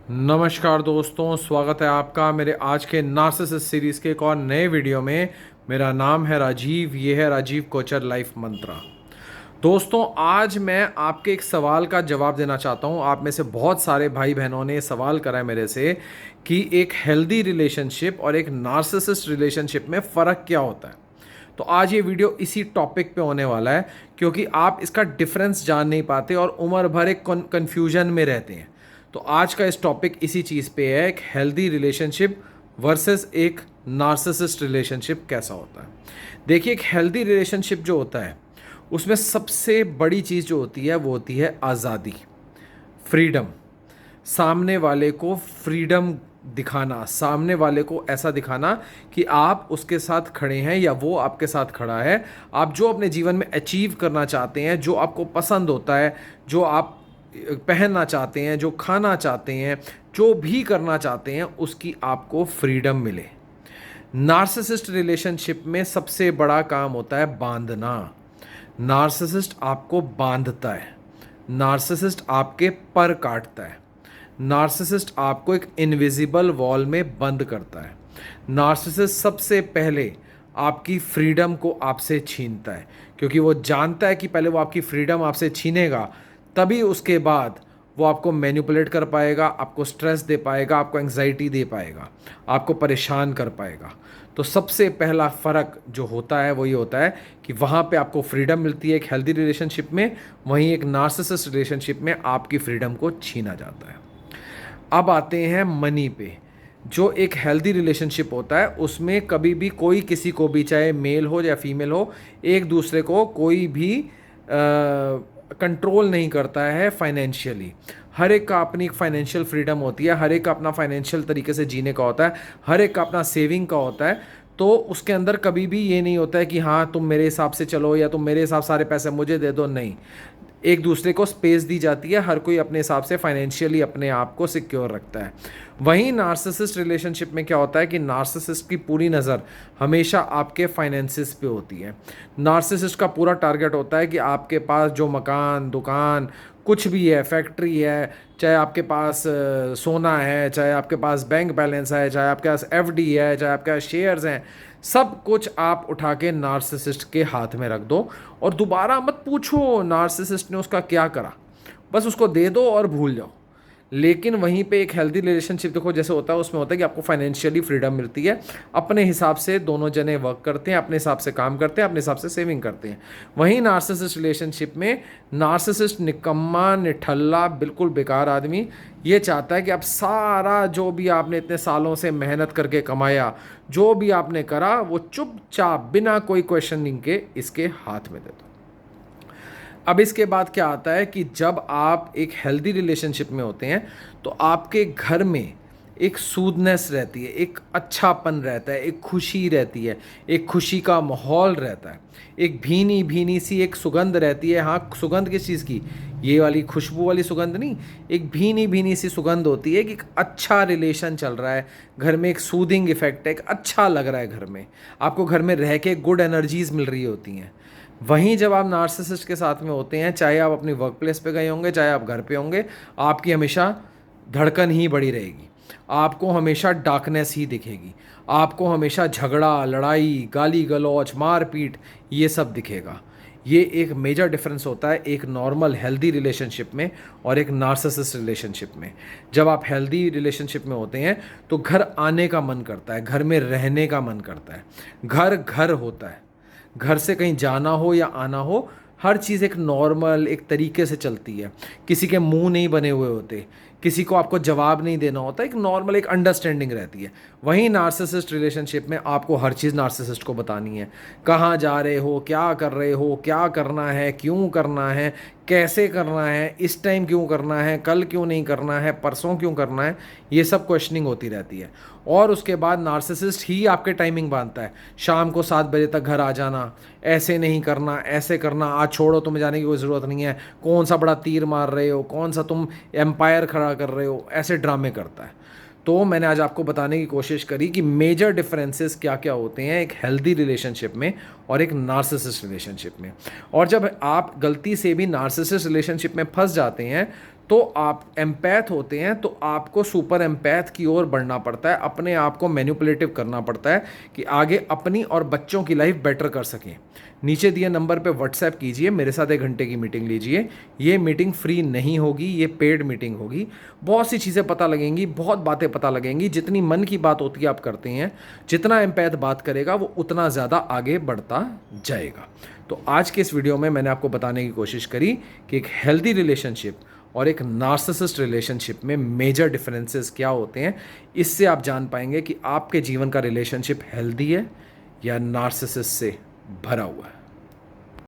नमस्कार दोस्तों, स्वागत है आपका मेरे आज के नार्सिसिस्ट सीरीज़ के एक और नए वीडियो में। मेरा नाम है राजीव, ये है राजीव कोचर लाइफ मंत्रा। दोस्तों, आज मैं आपके एक सवाल का जवाब देना चाहता हूँ। आप में से बहुत सारे भाई बहनों ने सवाल करा है मेरे से कि एक हेल्दी रिलेशनशिप और एक नार्सिसिस्ट रिलेशनशिप में फ़र्क क्या होता है। तो आज ये वीडियो इसी टॉपिक पे होने वाला है, क्योंकि आप इसका डिफरेंस जान नहीं पाते और उम्र भर एक कन्फ्यूजन में रहते हैं। तो आज का इस टॉपिक इसी चीज़ पे है, एक हेल्दी रिलेशनशिप वर्सेस एक नार्सिसिस्ट रिलेशनशिप कैसा होता है। देखिए, एक हेल्दी रिलेशनशिप जो होता है उसमें सबसे बड़ी चीज़ जो होती है वो होती है आज़ादी, फ्रीडम। सामने वाले को फ्रीडम दिखाना, सामने वाले को ऐसा दिखाना कि आप उसके साथ खड़े हैं या वो आपके साथ खड़ा है। आप जो अपने जीवन में अचीव करना चाहते हैं, जो आपको पसंद होता है, जो आप पहनना चाहते हैं, जो खाना चाहते हैं, जो भी करना चाहते हैं, उसकी आपको फ्रीडम मिले। नार्सिसिस्ट रिलेशनशिप में सबसे बड़ा काम होता है बांधना। नार्सिसिस्ट आपको बांधता है, नार्सिसिस्ट आपके पर काटता है, नार्सिसिस्ट आपको एक इनविजिबल वॉल में बंद करता है। नार्सिसिस्ट सबसे पहले आपकी फ्रीडम को आपसे छीनता है, क्योंकि वो जानता है कि पहले वो आपकी फ्रीडम आपसे छीनेगा, तभी उसके बाद वो आपको मैनिपुलेट कर पाएगा, आपको स्ट्रेस दे पाएगा, आपको एंग्जाइटी दे पाएगा, आपको परेशान कर पाएगा। तो सबसे पहला फ़र्क जो होता है वो ये होता है कि वहाँ पे आपको फ्रीडम मिलती है एक हेल्दी रिलेशनशिप में, वहीं एक नार्सिसिस्ट रिलेशनशिप में आपकी फ्रीडम को छीना जाता है। अब आते हैं मनी पे। जो एक हेल्दी रिलेशनशिप होता है उसमें कभी भी कोई किसी को भी, चाहे मेल हो या फीमेल हो, एक दूसरे को कोई भी कंट्रोल नहीं करता है फाइनेंशियली। हर एक का अपनी एक फाइनेंशियल फ्रीडम होती है, हर एक का अपना फाइनेंशियल तरीके से जीने का होता है, हर एक का अपना सेविंग का होता है। तो उसके अंदर कभी भी ये नहीं होता है कि हाँ तुम मेरे हिसाब से चलो या तुम मेरे हिसाब सारे पैसे मुझे दे दो, नहीं। एक दूसरे को स्पेस दी जाती है, हर कोई अपने हिसाब से फाइनेंशियली अपने आप को सिक्योर रखता है। वहीं नार्सिसिस्ट रिलेशनशिप में क्या होता है कि नार्सिसिस्ट की पूरी नज़र हमेशा आपके फाइनेंसिस पे होती है। नार्सिसिस्ट का पूरा टारगेट होता है कि आपके पास जो मकान, दुकान, कुछ भी है, फैक्ट्री है, चाहे आपके पास सोना है, चाहे आपके पास बैंक बैलेंस है, चाहे आपके पास एफडी है, चाहे आपके पास शेयर्स हैं, सब कुछ आप उठा के नार्सिसिस्ट के हाथ में रख दो और दोबारा मत पूछो नार्सिसिस्ट ने उसका क्या करा, बस उसको दे दो और भूल जाओ। लेकिन वहीं पे एक हेल्दी रिलेशनशिप देखो जैसे होता है, उसमें होता है कि आपको फाइनेंशियली फ्रीडम मिलती है, अपने हिसाब से दोनों जने वर्क करते हैं, अपने हिसाब से काम करते हैं, अपने हिसाब से सेविंग करते हैं। वहीं नार्सिसिस्ट रिलेशनशिप में नार्सिसिस्ट निकम्मा, निठल्ला, बिल्कुल बेकार आदमी ये चाहता है कि आप सारा जो भी आपने इतने सालों से मेहनत करके कमाया, जो भी आपने करा, वो चुपचाप बिना कोई क्वेश्चनिंग के इसके हाथ में दे दो। अब इसके बाद क्या आता है कि जब आप एक हेल्दी रिलेशनशिप में होते हैं तो आपके घर में एक सूदनेस रहती है, एक अच्छापन रहता है, एक खुशी रहती है, एक खुशी का माहौल रहता है, एक भीनी भीनी सी एक सुगंध रहती है। हाँ, सुगंध किस चीज़ की? ये वाली खुशबू वाली सुगंध नहीं, एक भीनी भीनी सी सुगंध होती है कि एक अच्छा रिलेशन चल रहा है घर में, एक सूदिंग इफेक्ट है, एक अच्छा लग रहा है घर में, आपको घर में रह के गुड एनर्जीज मिल रही होती हैं। वहीं जब आप नार्सिसिस्ट के साथ में होते हैं, चाहे आप अपनी वर्क प्लेस पे गए होंगे, चाहे आप घर पे होंगे, आपकी हमेशा धड़कन ही बढ़ी रहेगी, आपको हमेशा डार्कनेस ही दिखेगी, आपको हमेशा झगड़ा, लड़ाई, गाली गलौज, मारपीट, ये सब दिखेगा। ये एक मेजर डिफरेंस होता है एक नॉर्मल हेल्दी रिलेशनशिप में और एक नार्सिसिस्ट रिलेशनशिप में। जब आप हेल्दी रिलेशनशिप में होते हैं तो घर आने का मन करता है, घर में रहने का मन करता है, घर घर होता है, घर से कहीं जाना हो या आना हो, हर चीज़ एक नॉर्मल एक तरीके से चलती है, किसी के मुंह नहीं बने हुए होते, किसी को आपको जवाब नहीं देना होता, एक नॉर्मल एक अंडरस्टैंडिंग रहती है। वहीं नार्सिसिस्ट रिलेशनशिप में आपको हर चीज़ नार्सिसिस्ट को बतानी है, कहाँ जा रहे हो, क्या कर रहे हो, क्या करना है, क्यों करना है, कैसे करना है, इस टाइम क्यों करना है, कल क्यों नहीं करना है, परसों क्यों करना है, ये सब क्वेश्चनिंग होती रहती है। और उसके बाद नार्सिसिस्ट ही आपके टाइमिंग बांधता है, शाम को 7 बजे तक घर आ जाना, ऐसे नहीं करना, ऐसे करना, आज छोड़ो, तुम्हें जाने की कोई ज़रूरत नहीं है, कौन सा बड़ा तीर मार रहे हो, कौन सा तुम एम्पायर खड़ा कर रहे हो, ऐसे ड्रामे करता है। तो मैंने आज आपको बताने की कोशिश करी कि मेजर डिफरेंसेस क्या क्या होते हैं एक हेल्दी रिलेशनशिप में और एक नार्सिसिस्ट रिलेशनशिप में। और जब आप गलती से भी नार्सिसिस्ट रिलेशनशिप में फंस जाते हैं तो आप एम्पैथ होते हैं तो आपको सुपर एम्पैथ की ओर बढ़ना पड़ता है, अपने आप को मैनिपुलेटिव करना पड़ता है कि आगे अपनी और बच्चों की लाइफ बेटर कर सकें। नीचे दिए नंबर पे व्हाट्सएप कीजिए, मेरे साथ 1 घंटे की मीटिंग लीजिए। ये मीटिंग फ्री नहीं होगी, ये पेड मीटिंग होगी। बहुत सी चीज़ें पता लगेंगी, बहुत बातें पता लगेंगी। जितनी मन की बात होती है आप करते हैं, जितना एम्पैथ बात करेगा वो उतना ज़्यादा आगे बढ़ता जाएगा। तो आज के इस वीडियो में मैंने आपको बताने की कोशिश करी कि एक हेल्दी रिलेशनशिप और एक नार्सिसिस्ट रिलेशनशिप में मेजर डिफरेंसेस क्या होते हैं। इससे आप जान पाएंगे कि आपके जीवन का रिलेशनशिप हेल्दी है या नार्सिसिस्ट से भरा हुआ है।